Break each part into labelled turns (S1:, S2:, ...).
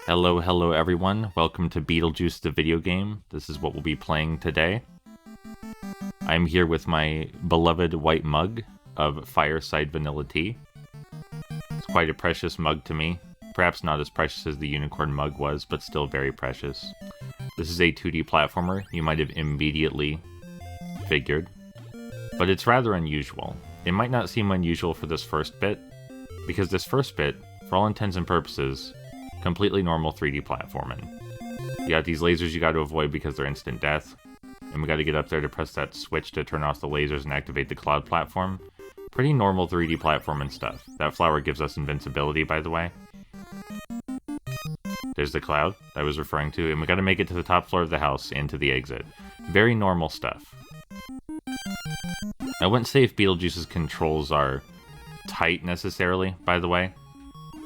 S1: Hello everyone. Welcome to Beetlejuice the video game. This is what we'll be playing today. I'm here with my beloved white mug of Fireside Vanilla Tea. It's quite a precious mug to me. Perhaps not as precious as the unicorn mug was, but still very precious. This is a 2D platformer, you might have immediately figured. But it's rather unusual. It might not seem unusual for this first bit, because this first bit, for all intents and purposes, completely normal 3D platforming. You got these lasers you got to avoid because they're instant death, and we got to get up there to press that switch to turn off the lasers and activate the cloud platform. Pretty normal 3D platforming stuff. That flower gives us invincibility, by the way. There's the cloud I was referring to, and we got to make it to the top floor of the house and to the exit. Very normal stuff. I wouldn't say if Beetlejuice's controls are tight necessarily, by the way.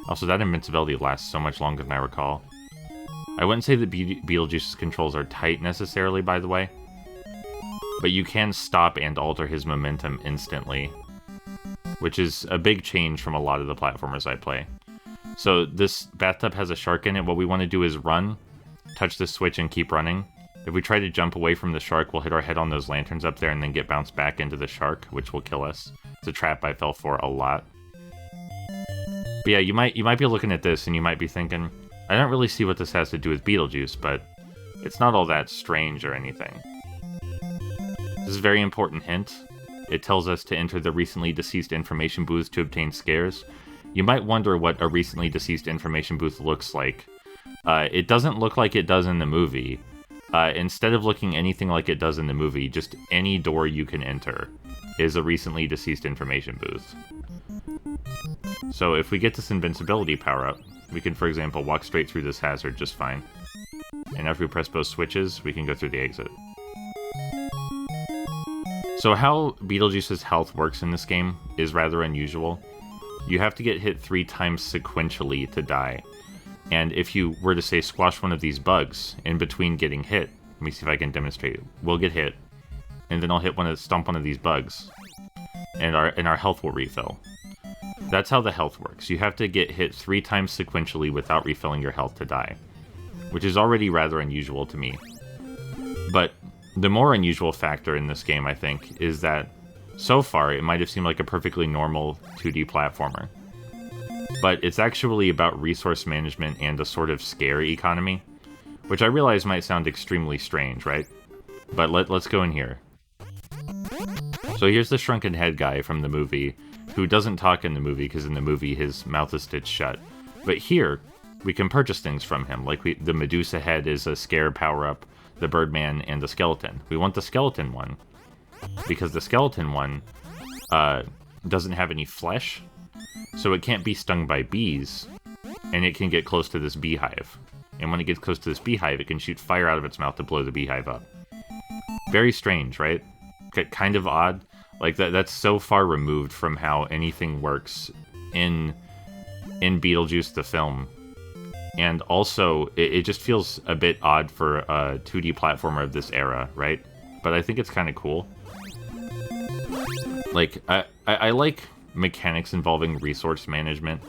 S1: Also, that invincibility lasts so much longer than I recall. I wouldn't say that Beetlejuice's controls are tight necessarily, by the way. But you can stop and alter his momentum instantly, which is a big change from a lot of the platformers I play. So this bathtub has a shark in it. What we want to do is run, touch the switch, and keep running. If we try to jump away from the shark, we'll hit our head on those lanterns up there and then get bounced back into the shark, which will kill us. It's a trap I fell for a lot. But yeah, you might be looking at this and you might be thinking, I don't really see what this has to do with Beetlejuice, but it's not all that strange or anything. This is a very important hint. It tells us to enter the recently deceased information booth to obtain scares. You might wonder what a recently deceased information booth looks like. It doesn't look like it does in the movie. Instead of looking anything like it does in the movie, just any door you can enter is a recently deceased information booth. So if we get this invincibility power-up, we can, for example, walk straight through this hazard just fine. And after we press both switches, we can go through the exit. So how Beetlejuice's health works in this game is rather unusual. You have to get hit 3 times sequentially to die. And if you were to, say, squash one of these bugs in between getting hit, let me see if I can demonstrate. We'll get hit, and then I'll stomp one of these bugs, and our health will refill. That's how the health works. You have to get hit 3 times sequentially without refilling your health to die, which is already rather unusual to me. But the more unusual factor in this game, I think, is that so far it might have seemed like a perfectly normal 2D platformer. But it's actually about resource management and a sort of scare economy, which I realize might sound extremely strange, right? But let's go in here. So here's the shrunken head guy from the movie, who doesn't talk in the movie, because in the movie his mouth is stitched shut. But here, we can purchase things from him, like the Medusa head is a scare power-up, the Birdman, and the skeleton. We want the skeleton one, because the skeleton one doesn't have any flesh, so it can't be stung by bees, and it can get close to this beehive. And when it gets close to this beehive, it can shoot fire out of its mouth to blow the beehive up. Very strange, right? Kind of odd. Like, that's so far removed from how anything works in Beetlejuice the film. And also, it just feels a bit odd for a 2D platformer of this era, right? But I think it's kind of cool. Like, I like mechanics involving resource management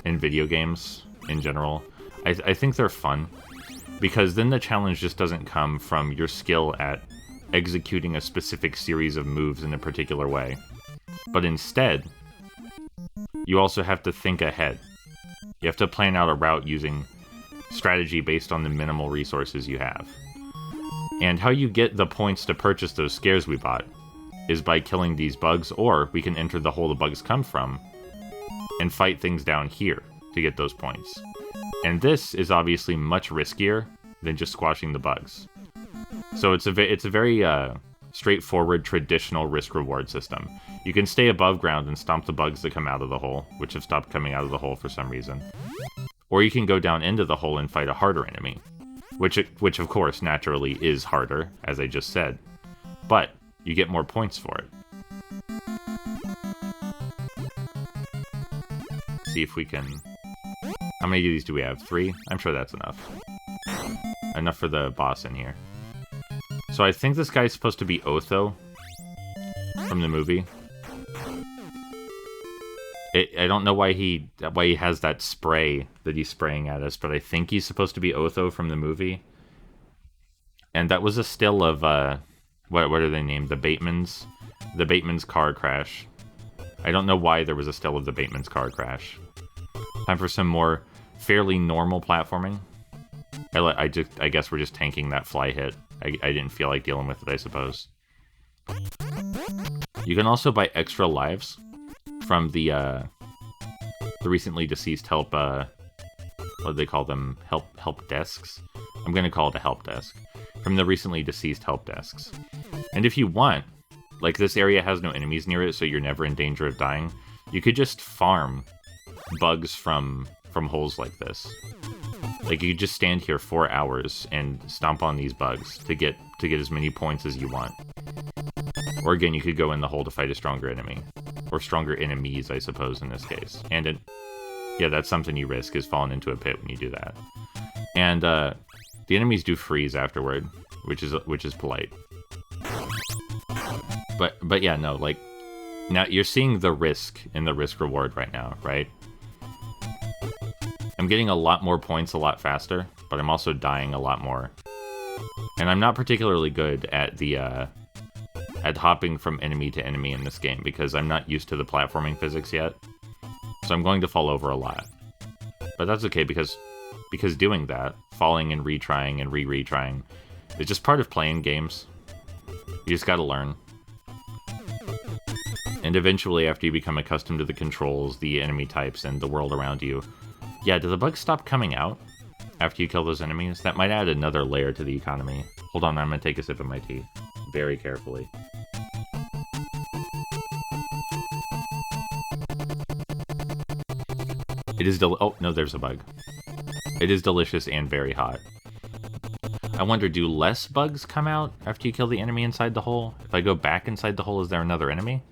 S1: in video games in general. I think they're fun, because then the challenge just doesn't come from your skill at executing a specific series of moves in a particular way. But instead, you also have to think ahead. You have to plan out a route using strategy based on the minimal resources you have. And how you get the points to purchase those scares we bought is by killing these bugs, or we can enter the hole the bugs come from and fight things down here to get those points. And this is obviously much riskier than just squashing the bugs. So it's a very straightforward, traditional risk-reward system. You can stay above ground and stomp the bugs that come out of the hole, which have stopped coming out of the hole for some reason. Or you can go down into the hole and fight a harder enemy, which of course naturally is harder, as I just said. But you get more points for it. See if we can... How many of these do we have? 3? I'm sure that's enough. Enough for the boss in here. So I think this guy's supposed to be Otho from the movie. I don't know why he has that spray that he's spraying at us, but I think he's supposed to be Otho from the movie. And that was a still of what are they named? The Bateman's car crash. I don't know why there was a still of the Bateman's car crash. Time for some more fairly normal platforming. I guess we're just tanking that fly hit. I didn't feel like dealing with it, I suppose. You can also buy extra lives from the recently deceased help. What do they call them? Help desks. I'm gonna call it a help desk from the recently deceased help desks. And if you want, like this area has no enemies near it, so you're never in danger of dying. You could just farm bugs from holes like this. Like you could just stand here for hours and stomp on these bugs to get as many points as you want. Or again, you could go in the hole to fight a stronger enemy. Or stronger enemies, I suppose, in this case. And yeah, that's something you risk, is falling into a pit when you do that. And the enemies do freeze afterward, which is polite. But yeah, no, like now you're seeing the risk in the risk reward right now, right? I'm getting a lot more points a lot faster, but I'm also dying a lot more. And I'm not particularly good at the at hopping from enemy to enemy in this game because I'm not used to the platforming physics yet. So I'm going to fall over a lot. But that's okay because doing that, falling and retrying and retrying, is just part of playing games. You just gotta learn. And eventually, after you become accustomed to the controls, the enemy types, and the world around you, yeah, do the bugs stop coming out after you kill those enemies? That might add another layer to the economy. Hold on, I'm gonna take a sip of my tea. Very carefully. It is oh, no, there's a bug. It is delicious and very hot. I wonder, do less bugs come out after you kill the enemy inside the hole? If I go back inside the hole, is there another enemy?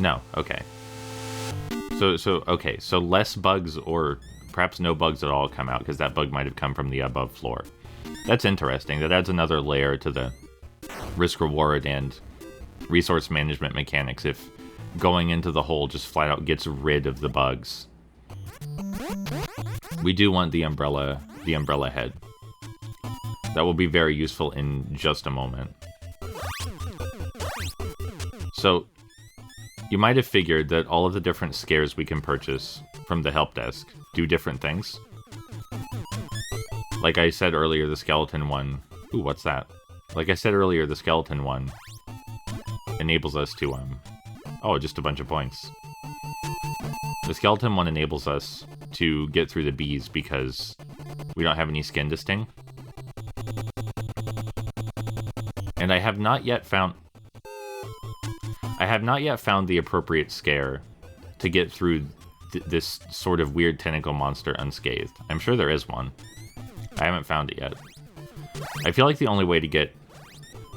S1: No, okay. So less bugs or perhaps no bugs at all come out because that bug might have come from the above floor. That's interesting. That adds another layer to the risk reward and resource management mechanics if going into the hole just flat out gets rid of the bugs. We do want the umbrella head. That will be very useful in just a moment. So, you might have figured that all of the different scares we can purchase from the help desk do different things. Like I said earlier, the skeleton one... Ooh, what's that? Like I said earlier, the skeleton one enables us to, Oh, just a bunch of points. The skeleton one enables us to get through the bees because we don't have any skin to sting. And I have not yet found the appropriate scare to get through this sort of weird tentacle monster unscathed. I'm sure there is one. I haven't found it yet. I feel like the only way to get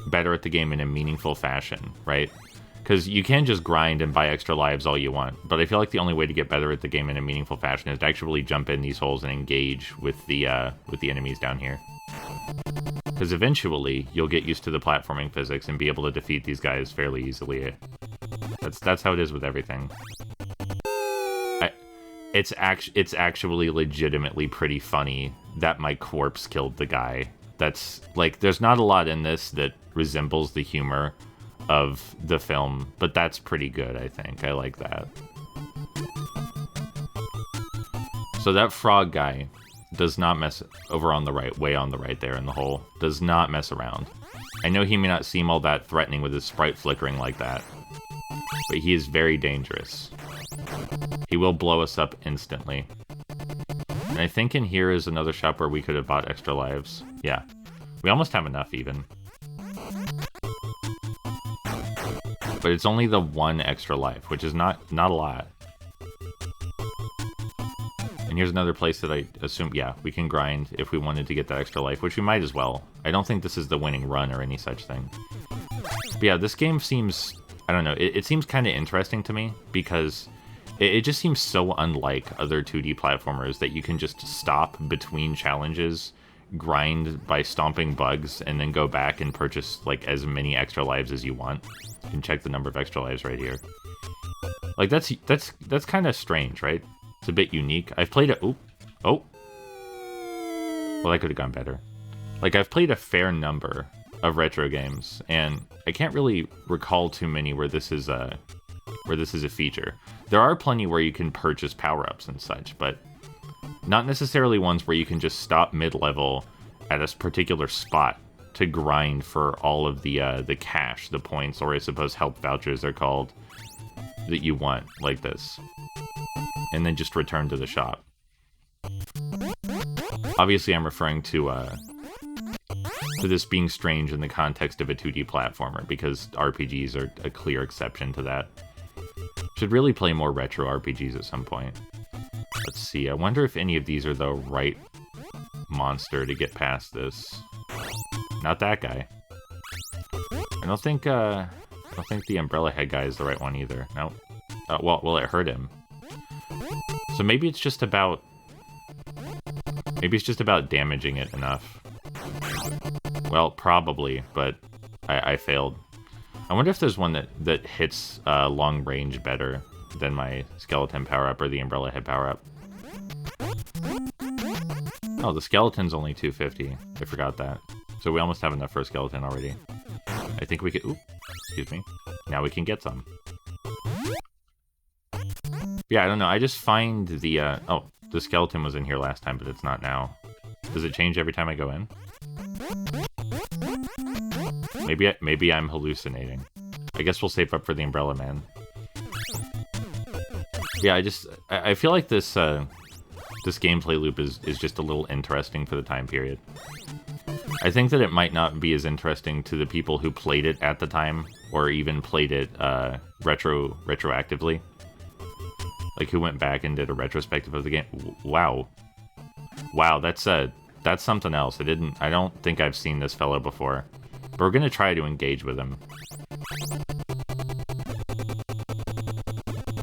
S1: better at the game in a meaningful fashion, right? Because you can just grind and buy extra lives all you want, but I feel like the only way to get better at the game in a meaningful fashion is to actually jump in these holes and engage with the enemies down here. Because eventually, you'll get used to the platforming physics and be able to defeat these guys fairly easily. That's how it is with everything. It's actually legitimately pretty funny that my corpse killed the guy. That's, like, there's not a lot in this that resembles the humor of the film, but that's pretty good, I think. I like that. So that frog guy does not mess over on the right, way on the right there in the hole. Does not mess around. I know he may not seem all that threatening with his sprite flickering like that, but he is very dangerous. He will blow us up instantly. And I think in here is another shop where we could have bought extra lives. Yeah. We almost have enough, even. But it's only the one extra life, which is not a lot. And here's another place that I assume, yeah, we can grind if we wanted to get that extra life, which we might as well. I don't think this is the winning run or any such thing. But yeah, this game seems, I don't know, it seems kind of interesting to me because it just seems so unlike other 2D platformers that you can just stop between challenges, grind by stomping bugs, and then go back and purchase like as many extra lives as you want. You can check the number of extra lives right here. Like, that's kind of strange, right? It's a bit unique. I've played a... Oh. Well, that could have gone better. Like, I've played a fair number of retro games, and I can't really recall too many where this is a feature. There are plenty where you can purchase power-ups and such, but not necessarily ones where you can just stop mid-level at a particular spot to grind for all of the cash, the points, or I suppose help vouchers they're called, that you want, like this. And then just return to the shop. Obviously, I'm referring to this being strange in the context of a 2D platformer, because RPGs are a clear exception to that. Should really play more retro RPGs at some point. Let's see, I wonder if any of these are the right monster to get past this. Not that guy. I don't think the umbrella head guy is the right one either. Nope. Well, it hurt him. So maybe it's just about... Maybe it's just about damaging it enough. Well, probably, but I failed. I wonder if there's one that hits long range better than my skeleton power-up or the umbrella head power-up. Oh, the skeleton's only 250. I forgot that. So we almost have enough for a skeleton already. I think we could... Oop, excuse me. Now we can get some. Yeah, I don't know. I just find the... Oh, the skeleton was in here last time, but it's not now. Does it change every time I go in? Maybe I'm hallucinating. I guess we'll save up for the Umbrella Man. Yeah, I feel like this this gameplay loop is just a little interesting for the time period. I think that it might not be as interesting to the people who played it at the time, or even played it retroactively. Like who went back and did a retrospective of the game. Wow, that's something else. I don't think I've seen this fellow before, but we're gonna try to engage with him.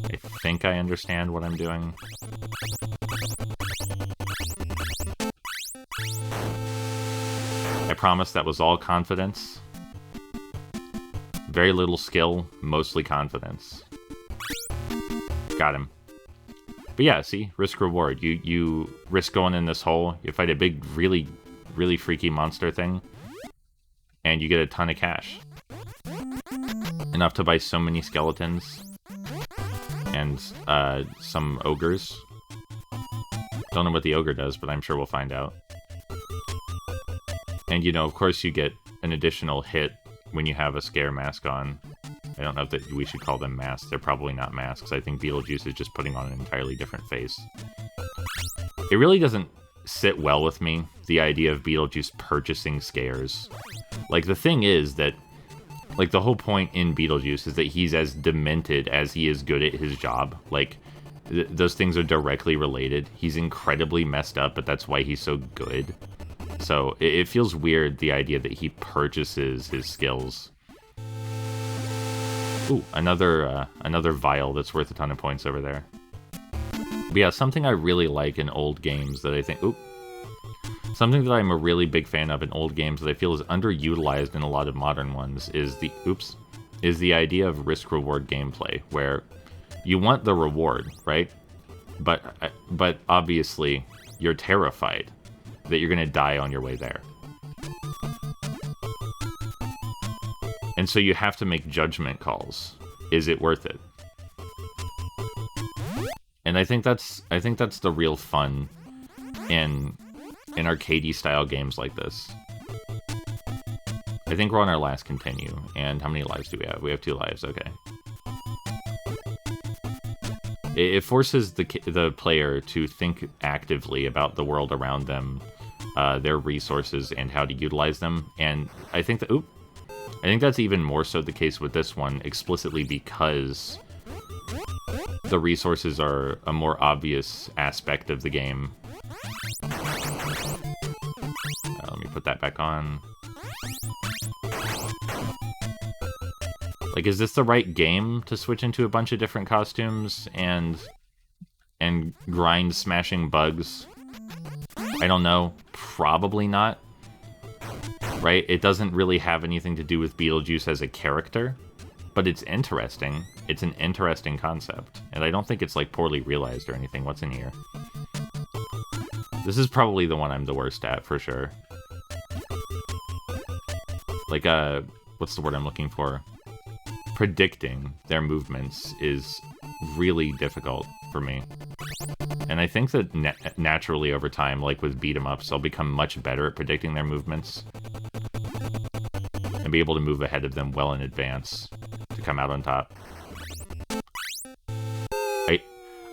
S1: I think I understand what I'm doing. I promise that was all confidence. Very little skill, mostly confidence. Got him. But yeah, see, risk reward. You risk going in this hole, you fight a big, really, really freaky monster thing, and you get a ton of cash. Enough to buy so many skeletons and some ogres. Don't know what the ogre does, but I'm sure we'll find out. And you know, of course, you get an additional hit when you have a scare mask on. I don't know if we should call them masks. They're probably not masks. I think Beetlejuice is just putting on an entirely different face. It really doesn't sit well with me, the idea of Beetlejuice purchasing scares. Like, the thing is that, like, the whole point in Beetlejuice is that he's as demented as he is good at his job. Like, those things are directly related. He's incredibly messed up, but that's why he's so good. So, it feels weird, the idea that he purchases his skills. Ooh, another vial that's worth a ton of points over there. But yeah, something I really like in old games that I think... Ooh. Something that I'm a really big fan of in old games that I feel is underutilized in a lot of modern ones is the... Oops. Is the idea of risk-reward gameplay, where you want the reward, right? But obviously, you're terrified that you're going to die on your way there. And so you have to make judgment calls. Is it worth it? And I think that's the real fun in arcadey style games like this. I think we're on our last continue. And how many lives do we have? We have 2 lives. Okay. It forces the player to think actively about the world around them, their resources, and how to utilize them. And I think that I think that's even more so the case with this one, explicitly because the resources are a more obvious aspect of the game. Let me put that back on. Like, is this the right game to switch into a bunch of different costumes and grind smashing bugs? I don't know. Probably not. Right? It doesn't really have anything to do with Beetlejuice as a character, but it's interesting. It's an interesting concept, and I don't think it's like poorly realized or anything. What's in here? This is probably the one I'm the worst at, for sure. Like, what's the word I'm looking for? Predicting their movements is really difficult for me. And I think that naturally over time, like with beat-em-ups, I'll become much better at predicting their movements. And be able to move ahead of them well in advance to come out on top.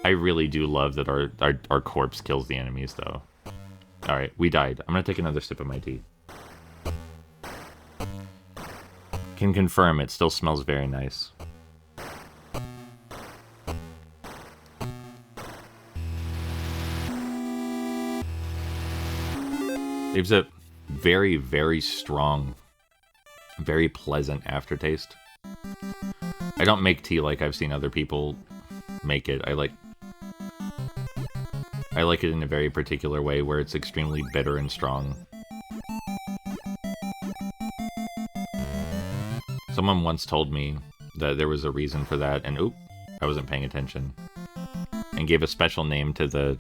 S1: I really do love that our corpse kills the enemies, though. Alright, we died. I'm gonna take another sip of my tea. Can confirm it still smells very nice. Leaves a very, very strong, very pleasant aftertaste. I don't make tea like I've seen other people make it. I like it in a very particular way where it's extremely bitter and strong. Someone once told me that there was a reason for that, and oop, I wasn't paying attention. And gave a special name to the...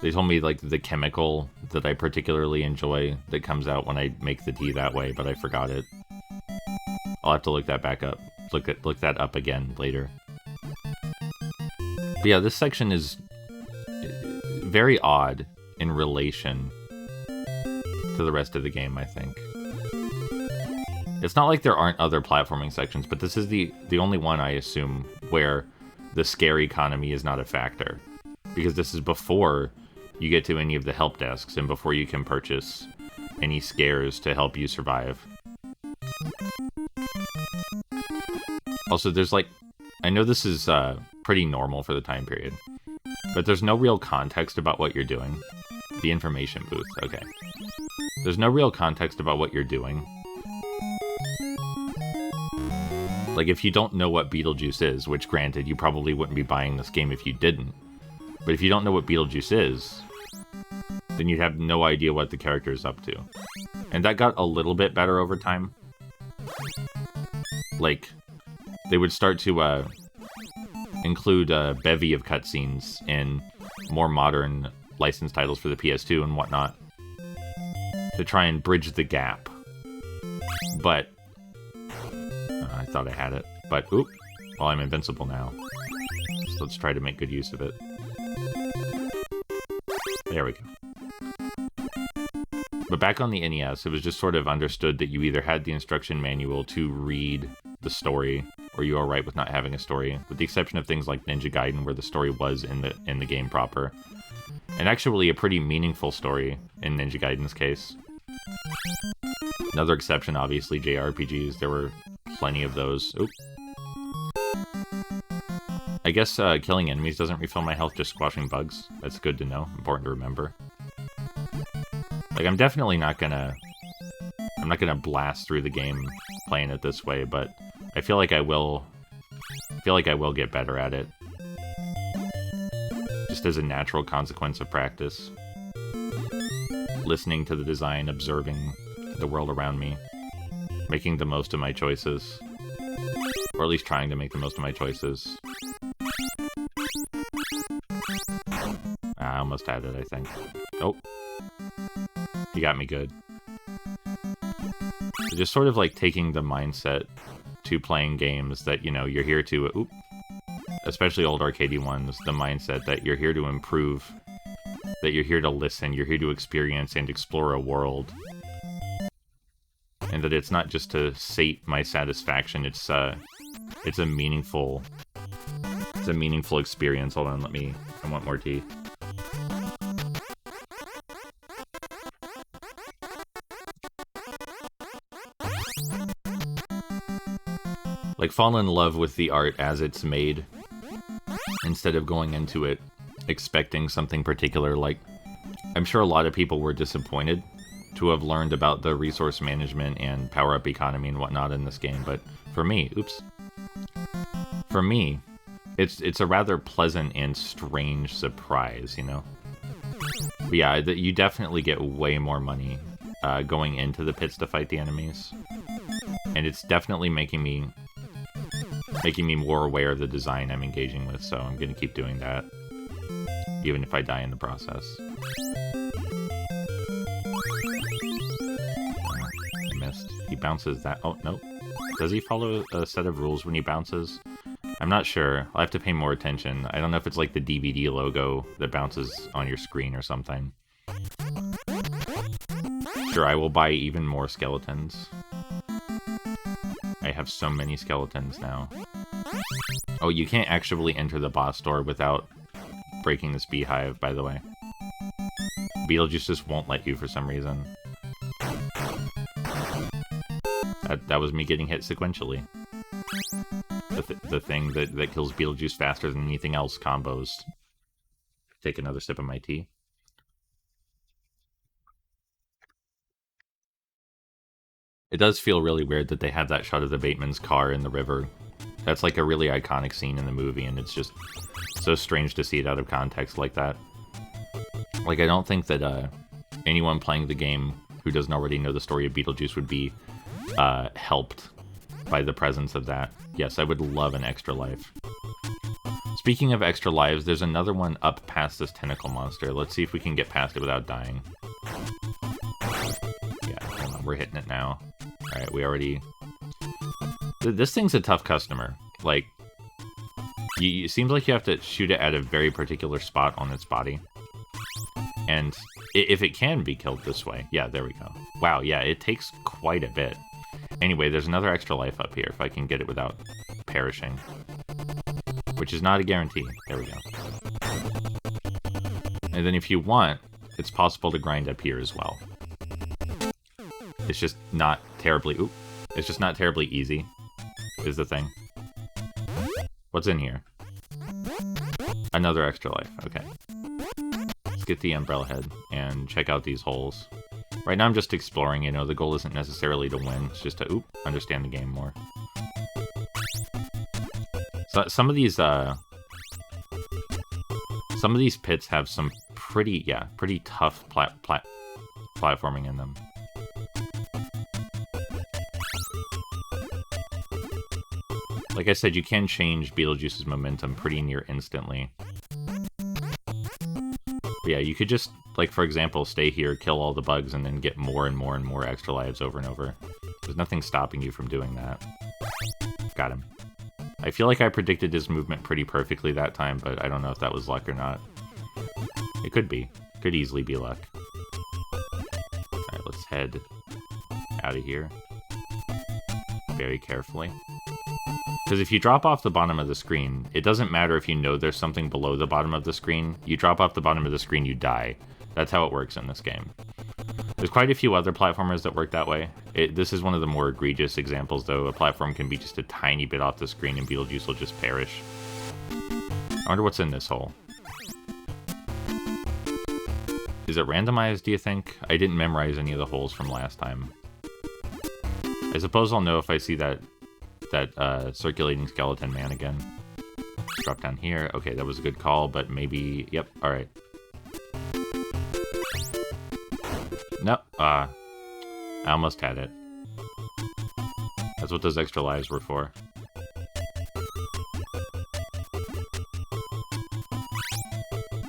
S1: They told me, like, the chemical that I particularly enjoy that comes out when I make the tea that way, but I forgot it. I'll have to look that back up. Look that up again later. But yeah, this section is very odd in relation to the rest of the game, I think. It's not like there aren't other platforming sections, but this is the only one, I assume, where the scare economy is not a factor. Because this is before you get to any of the help desks and before you can purchase any scares to help you survive. Also, there's like... I know this is pretty normal for the time period, but there's no real context about what you're doing. The information booth, okay. There's no real context about what you're doing. Like, if you don't know what Beetlejuice is, which granted, you probably wouldn't be buying this game if you didn't, but if you don't know what Beetlejuice is, then you have no idea what the character is up to. And that got a little bit better over time. Like, they would start to include a bevy of cutscenes in more modern licensed titles for the PS2 and whatnot to try and bridge the gap. But I thought I had it. But, oop, well, I'm invincible now. So let's try to make good use of it. There we go. But back on the NES, it was just sort of understood that you either had the instruction manual to read the story, or you are right with not having a story, with the exception of things like Ninja Gaiden, where the story was in the game proper. And actually a pretty meaningful story in Ninja Gaiden's case. Another exception, obviously, JRPGs. There were plenty of those. Oop. I guess killing enemies doesn't refill my health, just squashing bugs. That's good to know. Important to remember. Like, I'm definitely not gonna... I'm not gonna blast through the game playing it this way, but I feel like I will... get better at it. Just as a natural consequence of practice. Listening to the design, observing the world around me. Making the most of my choices. Or at least trying to make the most of my choices. I almost had it, I think. Oh. He got me good. So just sort of like taking the mindset to playing games that, you know, you're here to... Oop, especially old arcadey ones, the mindset that you're here to improve, that you're here to listen, you're here to experience and explore a world. And that it's not just to sate my satisfaction, it's a meaningful... It's a meaningful experience. Hold on, I want more tea. Like, fall in love with the art as it's made, instead of going into it expecting something particular. Like, I'm sure a lot of people were disappointed to have learned about the resource management and power-up economy and whatnot in this game, but for me, for me, it's a rather pleasant and strange surprise, you know? But yeah, you definitely get way more money going into the pits to fight the enemies. And it's definitely making me more aware of the design I'm engaging with, so I'm going to keep doing that, even if I die in the process. I missed. He bounces that... Oh, no. Does he follow a set of rules when he bounces? I'm not sure. I'll have to pay more attention. I don't know if it's like the DVD logo that bounces on your screen or something. Sure, I will buy even more skeletons. I have so many skeletons now. Oh, you can't actually enter the boss door without breaking this beehive, by the way. Beetlejuice just won't let you for some reason. That was me getting hit sequentially. The thing that kills Beetlejuice faster than anything else combos. Take another sip of my tea. It does feel really weird that they have that shot of the Bateman's car in the river. That's like a really iconic scene in the movie, and it's just so strange to see it out of context like that. Like, I don't think that anyone playing the game who doesn't already know the story of Beetlejuice would be helped by the presence of that. Yes, I would love an extra life. Speaking of extra lives, there's another one up past this tentacle monster. Let's see if we can get past it without dying. Yeah, hold on, we're hitting it now. Alright, we already... This thing's a tough customer. Like, it seems like you have to shoot it at a very particular spot on its body. And if it can be killed this way... Yeah, there we go. Wow, yeah, it takes quite a bit. Anyway, there's another extra life up here if I can get it without perishing. Which is not a guarantee. There we go. And then if you want, it's possible to grind up here as well. It's just not terribly... Oop. It's just not terribly easy, is the thing. What's in here? Another extra life. Okay. Let's get the umbrella head and check out these holes. Right now I'm just exploring, you know, the goal isn't necessarily to win, it's just to, understand the game more. So some of these pits have some pretty tough platforming in them. Like I said, you can change Beetlejuice's momentum pretty near instantly. But yeah, you could just, like, for example, stay here, kill all the bugs, and then get more and more and more extra lives over and over. There's nothing stopping you from doing that. Got him. I feel like I predicted his movement pretty perfectly that time, but I don't know if that was luck or not. It could be. Could easily be luck. Alright, let's head out of here. Very carefully. Because if you drop off the bottom of the screen, it doesn't matter if you know there's something below the bottom of the screen. You drop off the bottom of the screen, you die. That's how it works in this game. There's quite a few other platformers that work that way. This is one of the more egregious examples, though. A platform can be just a tiny bit off the screen and Beetlejuice will just perish. I wonder what's in this hole. Is it randomized, do you think? I didn't memorize any of the holes from last time. I suppose I'll know if I see that circulating skeleton man again. Drop down here. Okay, that was a good call, but maybe... Yep, alright. Nope. I almost had it. That's what those extra lives were for.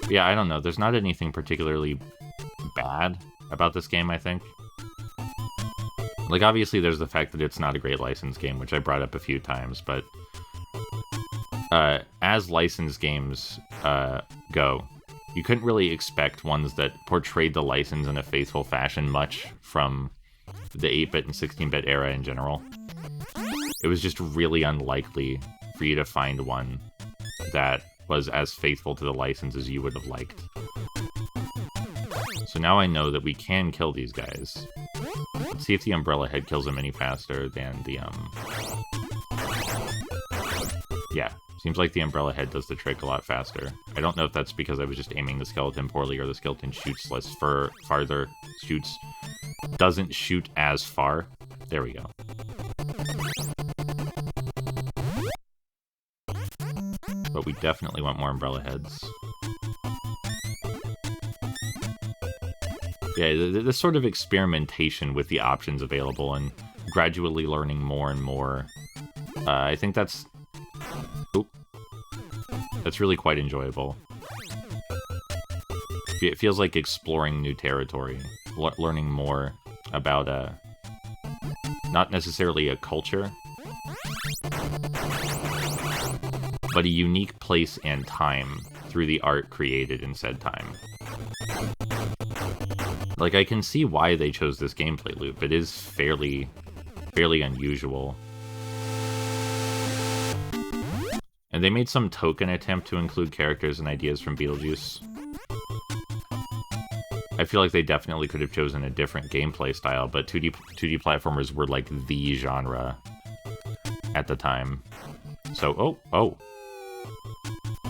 S1: Yeah, I don't know. There's not anything particularly bad about this game, I think. Like, obviously, there's the fact that it's not a great licensed game, which I brought up a few times, but as licensed games go, you couldn't really expect ones that portrayed the license in a faithful fashion much from the 8-bit and 16-bit era in general. It was just really unlikely for you to find one that was as faithful to the license as you would have liked. So now I know that we can kill these guys. Let's see if the umbrella head kills them any faster than the, Yeah, seems like the umbrella head does the trick a lot faster. I don't know if that's because I was just aiming the skeleton poorly or the skeleton shoots less farther, doesn't shoot as far. There we go. But we definitely want more umbrella heads. Yeah, this sort of experimentation with the options available and gradually learning more and more. I think that's really quite enjoyable. It feels like exploring new territory, learning more about not necessarily a culture, but a unique place and time through the art created in said time. Like, I can see why they chose this gameplay loop. It is fairly unusual. And they made some token attempt to include characters and ideas from Beetlejuice. I feel like they definitely could have chosen a different gameplay style, but 2D platformers were like the genre at the time. So, oh.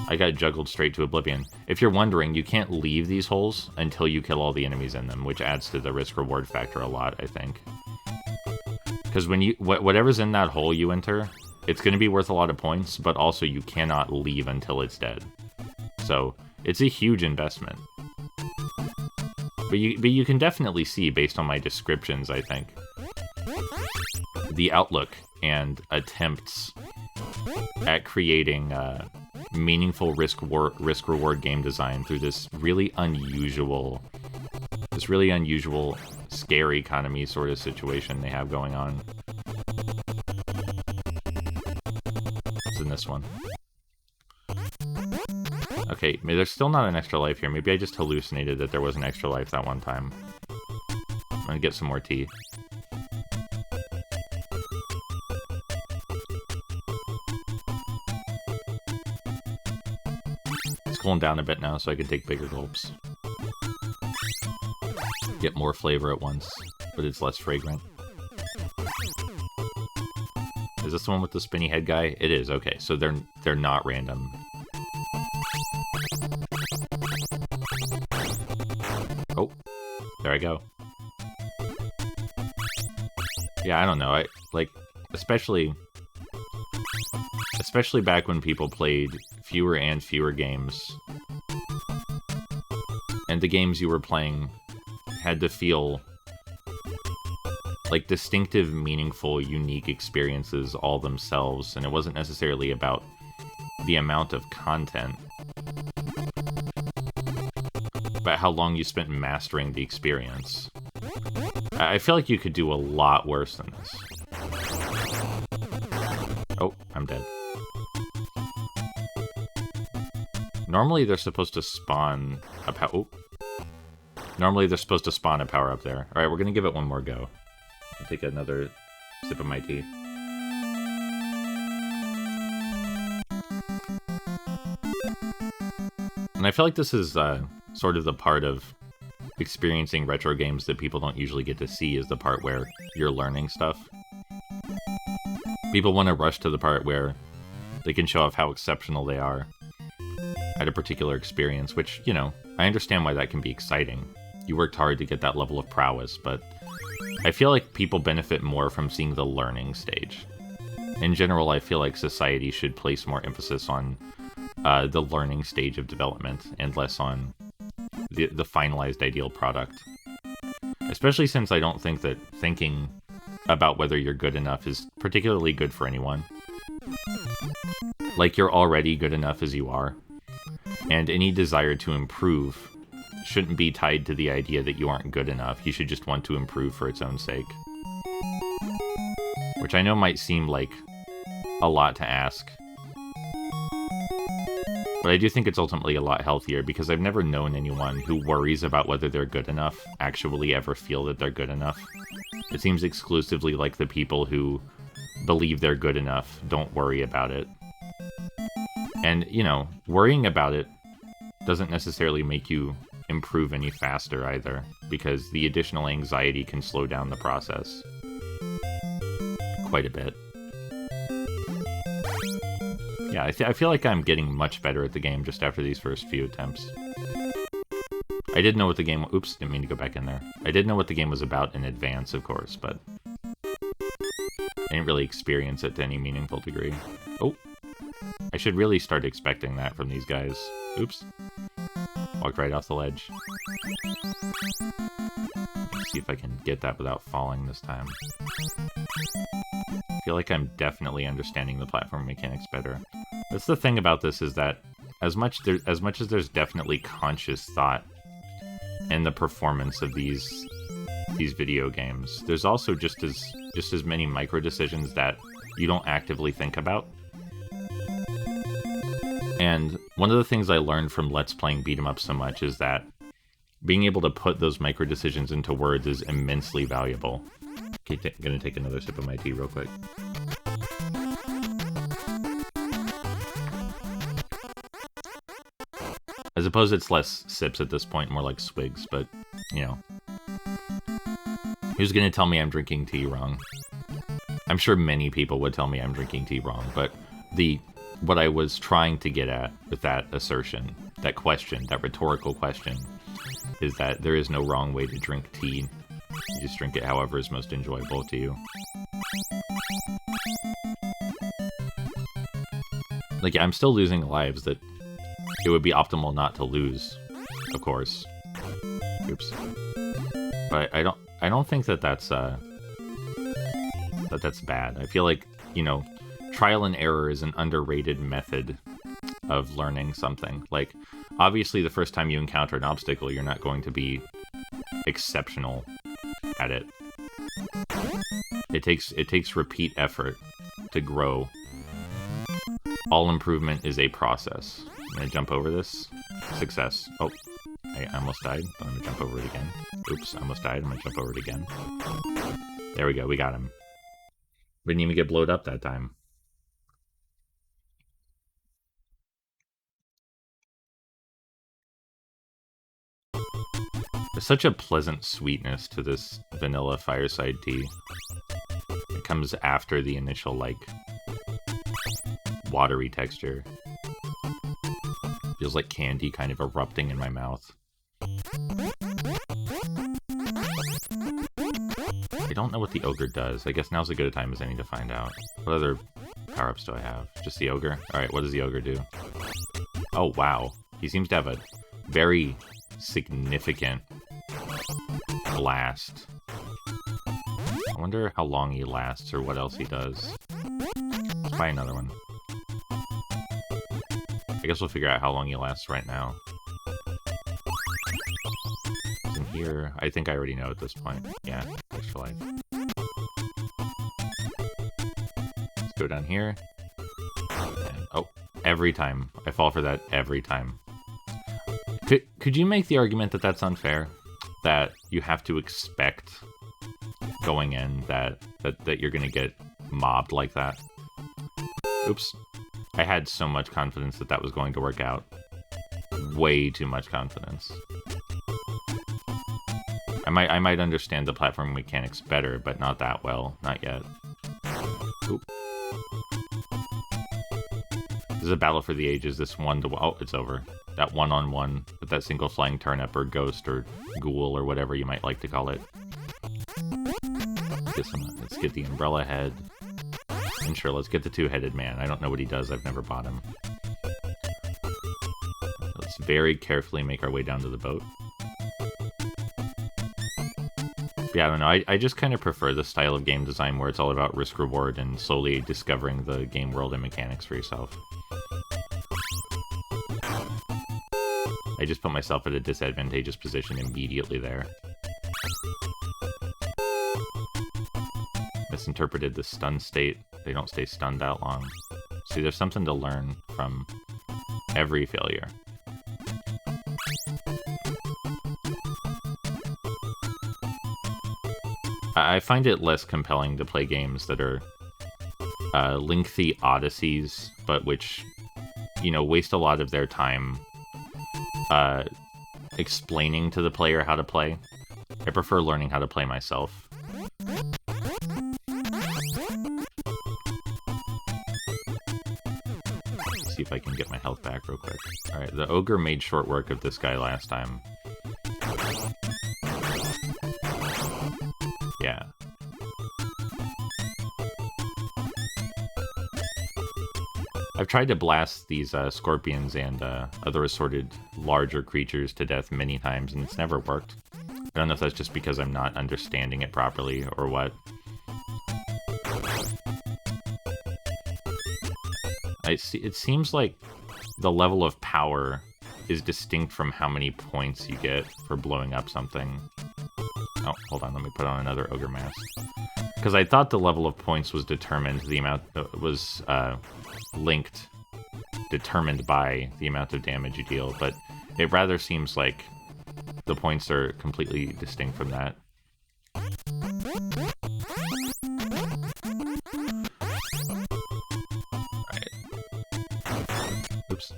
S1: I got juggled straight to oblivion. If you're wondering, you can't leave these holes until you kill all the enemies in them, which adds to the risk-reward factor a lot, I think. Because when whatever's in that hole you enter, it's going to be worth a lot of points, but also you cannot leave until it's dead. So, it's a huge investment. But you can definitely see, based on my descriptions, I think, the outlook and attempts at creating meaningful risk-reward game design through this really unusual, scare economy sort of situation they have going on. It's in this one. Okay, there's still not an extra life here. Maybe I just hallucinated that there was an extra life that one time. I'm gonna get some more tea. It's cooling down a bit now, so I can take bigger gulps. Get more flavor at once, but it's less fragrant. Is this the one with the spinny head guy? It is, okay, so they're not random. Oh, there I go. Yeah, I don't know. Especially back when people played fewer and fewer games, and the games you were playing had to feel like distinctive, meaningful, unique experiences all themselves, and it wasn't necessarily about the amount of content, about how long you spent mastering the experience. I feel like you could do a lot worse than this. Oh, I'm dead. Normally they're supposed to spawn a Normally they're supposed to spawn a power up there. Alright, we're gonna give it one more go. I'll take another sip of my tea. And I feel like this is sort of the part of experiencing retro games that people don't usually get to see, is the part where you're learning stuff. People want to rush to the part where they can show off how exceptional they are at a particular experience, which, you know, I understand why that can be exciting. You worked hard to get that level of prowess, but I feel like people benefit more from seeing the learning stage. In general, I feel like society should place more emphasis on the learning stage of development and less on the finalized ideal product. Especially since I don't think that thinking about whether you're good enough is particularly good for anyone. Like, you're already good enough as you are, and any desire to improve shouldn't be tied to the idea that you aren't good enough. You should just want to improve for its own sake. Which I know might seem like a lot to ask, but I do think it's ultimately a lot healthier, because I've never known anyone who worries about whether they're good enough actually ever feel that they're good enough. It seems exclusively like the people who believe they're good enough don't worry about it. And, you know, worrying about it doesn't necessarily make you improve any faster either, because the additional anxiety can slow down the process quite a bit. Yeah, I feel like I'm getting much better at the game just after these first few attempts. I did know what the game... Oops, didn't mean to go back in there. I did know what the game was about in advance, of course, but I didn't really experience it to any meaningful degree. Oh, I should really start expecting that from these guys. Oops. Walked right off the ledge. Let's see if I can get that without falling this time. I feel like I'm definitely understanding the platform mechanics better. That's the thing about this, is that as much as there's definitely conscious thought in the performance of these video games, there's also just as many micro decisions that you don't actively think about. And one of the things I learned from Let's Playing beat 'em up so much is that being able to put those micro decisions into words is immensely valuable. Okay, gonna take another sip of my tea real quick. I suppose it's less sips at this point, more like swigs, but, you know. Who's gonna tell me I'm drinking tea wrong? I'm sure many people would tell me I'm drinking tea wrong, but what I was trying to get at with that assertion, that question, that rhetorical question, is that there is no wrong way to drink tea. You just drink it however is most enjoyable to you. Like, yeah, I'm still losing lives that it would be optimal not to lose, of course. Oops. But I don't think that that's bad. I feel like, you know, trial and error is an underrated method of learning something. Like, obviously the first time you encounter an obstacle, you're not going to be exceptional at it. It takes repeat effort to grow. All improvement is a process. I'm gonna jump over this. Success. Oh, I almost died, but I'm gonna jump over it again. Oops, I almost died. I'm gonna jump over it again. There we go, we got him. We didn't even get blowed up that time. There's such a pleasant sweetness to this vanilla fireside tea. It comes after the initial, like, watery texture. Feels like candy kind of erupting in my mouth. I don't know what the ogre does. I guess now's as good a time as any to find out. What other power-ups do I have? Just the ogre? Alright, what does the ogre do? Oh, wow. He seems to have a very significant blast. I wonder how long he lasts or what else he does. Let's buy another one. I guess we'll figure out how long he lasts right now. It's in here. I think I already know at this point. Yeah, extra life. Let's go down here. And, oh, every time. I fall for that every time. Could you make the argument that that's unfair? That you have to expect going in that you're gonna get mobbed like that? Oops. I had so much confidence that was going to work out. Way too much confidence. I might understand the platform mechanics better, but not that well. Not yet. Oop. This is a battle for the ages. This one to... Oh, it's over. That one-on-one with that single flying turnip or ghost or ghoul or whatever you might like to call it. Let's get the umbrella head. And sure, let's get the two-headed man. I don't know what he does. I've never bought him. Let's very carefully make our way down to the boat. Yeah, I don't know. I just kind of prefer the style of game design where it's all about risk-reward and slowly discovering the game world and mechanics for yourself. I just put myself at a disadvantageous position immediately there. Misinterpreted the stun state. They don't stay stunned that long. See, there's something to learn from every failure. I find it less compelling to play games that are lengthy odysseys, but which, you know, waste a lot of their time explaining to the player how to play. I prefer learning how to play myself. See if I can get my health back real quick. Alright, the ogre made short work of this guy last time. Yeah. I've tried to blast these scorpions and other assorted larger creatures to death many times, and it's never worked. I don't know if that's just because I'm not understanding it properly or what. It seems like the level of power is distinct from how many points you get for blowing up something. Oh, hold on, let me put on another ogre mask. Because I thought the level of points was determined, the amount was determined by the amount of damage you deal, but it rather seems like the points are completely distinct from that. Alright. Oops.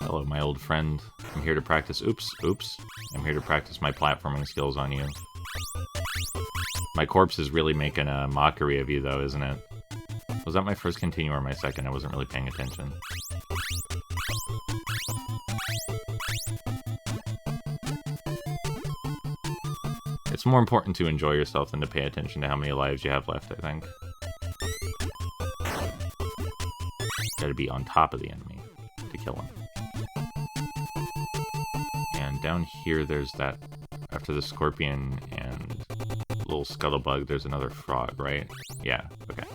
S1: Hello, my old friend. I'm here to practice... Oops. I'm here to practice my platforming skills on you. My corpse is really making a mockery of you, though, isn't it? Was that my first continue or my second? I wasn't really paying attention. It's more important to enjoy yourself than to pay attention to how many lives you have left, I think. Gotta be on top of the enemy to kill him. And down here, there's that... After the scorpion and little scuttlebug, there's another frog, right? Yeah, okay.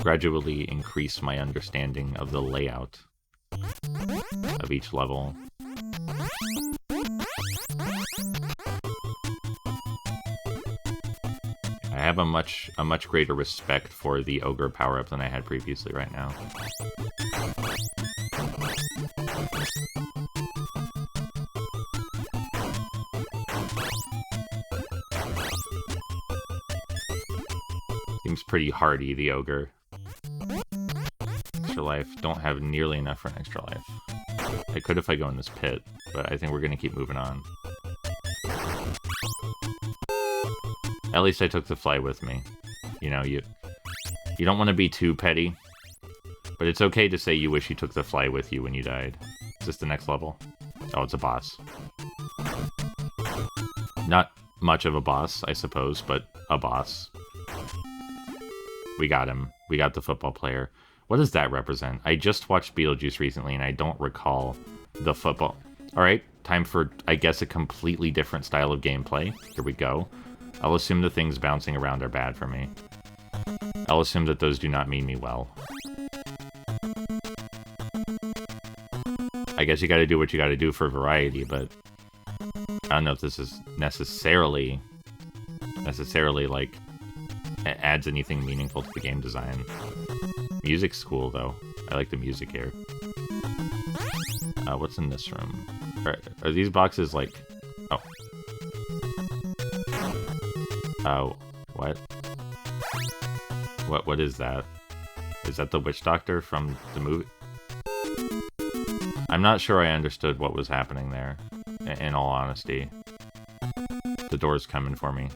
S1: Gradually increase my understanding of the layout of each level. I have a much greater respect for the ogre power-up than I had previously right now. Seems pretty hardy, the ogre. Extra life. Don't have nearly enough for an extra life. I could if I go in this pit, but I think we're gonna keep moving on. At least I took the fly with me. You know, you don't want to be too petty, but it's okay to say you wish you took the fly with you when you died. Is this the next level? Oh, it's a boss. Not much of a boss, I suppose, but a boss. We got him. We got the football player. What does that represent? I just watched Beetlejuice recently, and I don't recall the football. Alright, time for, I guess, a completely different style of gameplay. Here we go. I'll assume the things bouncing around are bad for me. I'll assume that those do not mean me well. I guess you gotta do what you gotta do for variety, but... I don't know if this is necessarily, like, adds anything meaningful to the game design. Music's cool, though. I like the music here. What's in this room? Are these boxes, like... Oh. Oh, what? What is that? Is that the witch doctor from the movie? I'm not sure I understood what was happening there, in all honesty. The door's coming for me.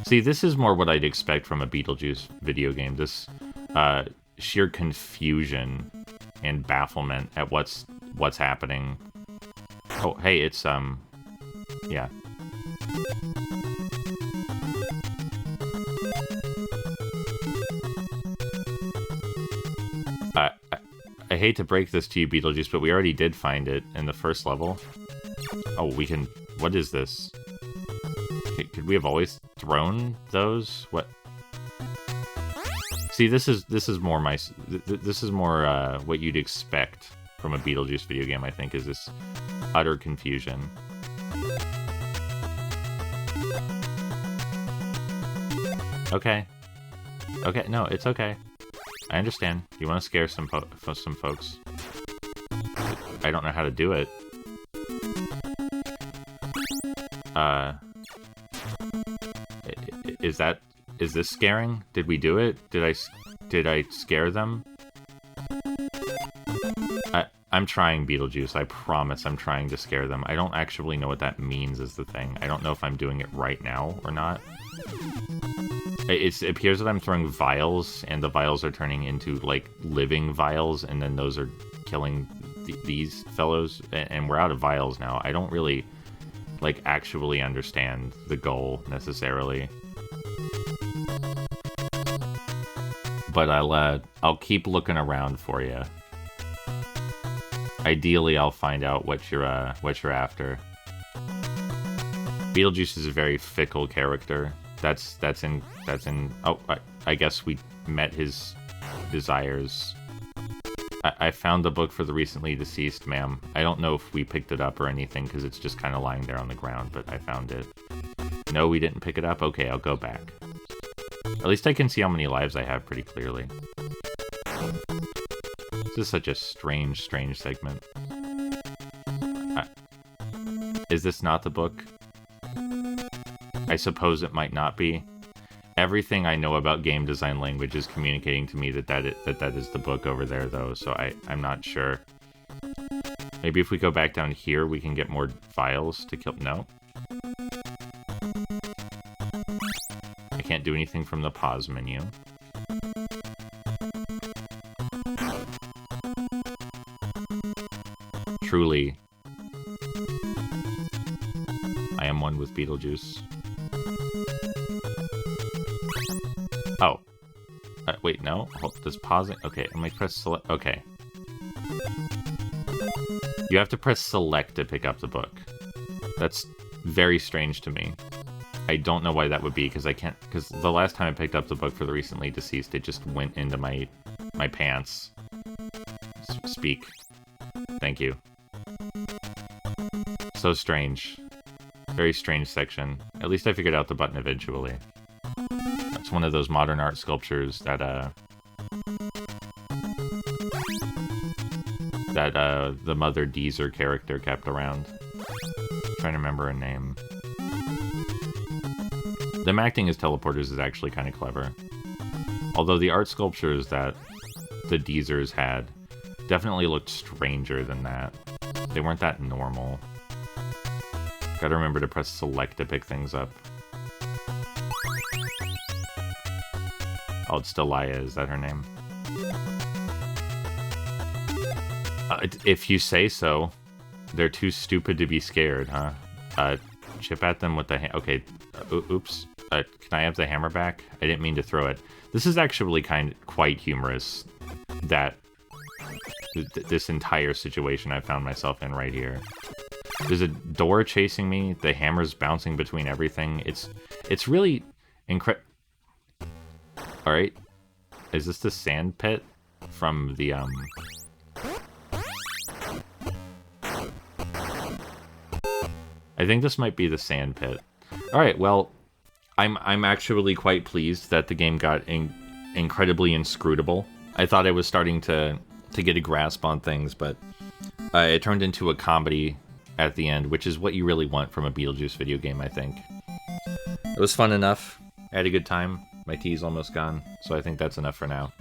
S1: See, this is more what I'd expect from a Beetlejuice video game. This sheer confusion and bafflement at what's happening. Oh, hey, it's yeah. I hate to break this to you, Beetlejuice, but we already did find it in the first level. Oh, we can... What is this? Could we have always thrown those? What? See, this is more my... This is more what you'd expect from a Beetlejuice video game, I think, is this utter confusion. Okay. Okay, no, it's okay. I understand. You want to scare some folks. I don't know how to do it. Is this scaring? Did we do it? Did I scare them? I'm trying, Beetlejuice. I promise I'm trying to scare them. I don't actually know what that means is the thing. I don't know if I'm doing it right now or not. It appears that I'm throwing vials, and the vials are turning into, like, living vials, and then those are killing these fellows, and we're out of vials now. I don't really, like, actually understand the goal, necessarily. But I'll keep looking around for you. Ideally, I'll find out what you're after. Beetlejuice is a very fickle character. That's in. Oh, I guess we met his desires. I found the book for the recently deceased, ma'am. I don't know if we picked it up or anything because it's just kind of lying there on the ground, but I found it. No, we didn't pick it up? Okay, I'll go back. At least I can see how many lives I have pretty clearly. This is such a strange segment. Is this not the book? I suppose it might not be. Everything I know about game design language is communicating to me that is the book over there, though, so I'm not sure. Maybe if we go back down here, we can get more files to kill... No. I can't do anything from the pause menu. Truly, I am one with Beetlejuice. Oh. Wait, no? Hold, does pausing... Okay, I might press select... Okay. You have to press select to pick up the book. That's very strange to me. I don't know why that would be, because I can't... Because the last time I picked up the book for the recently deceased, it just went into my pants. Speak. Thank you. So strange. Very strange section. At least I figured out the button eventually. It's one of those modern art sculptures that the Mother Deezer character kept around. I'm trying to remember a name. Them acting as teleporters is actually kind of clever. Although the art sculptures that the Deezers had definitely looked stranger than that. They weren't that normal. Gotta remember to press select to pick things up. Oh, it's Delia, is that her name? If you say so. They're too stupid to be scared, huh? Chip at them with the okay, oops. Can I have the hammer back? I didn't mean to throw it. This is actually quite humorous, that this entire situation I found myself in right here. There's a door chasing me, the hammer's bouncing between everything. It's really incredible. Alright. Is this the sand pit from the, I think this might be the sand pit. Alright, well, I'm actually quite pleased that the game got incredibly inscrutable. I thought I was starting to get a grasp on things, but it turned into a comedy at the end, which is what you really want from a Beetlejuice video game, I think. It was fun enough. I had a good time. My tea's almost gone, so I think that's enough for now.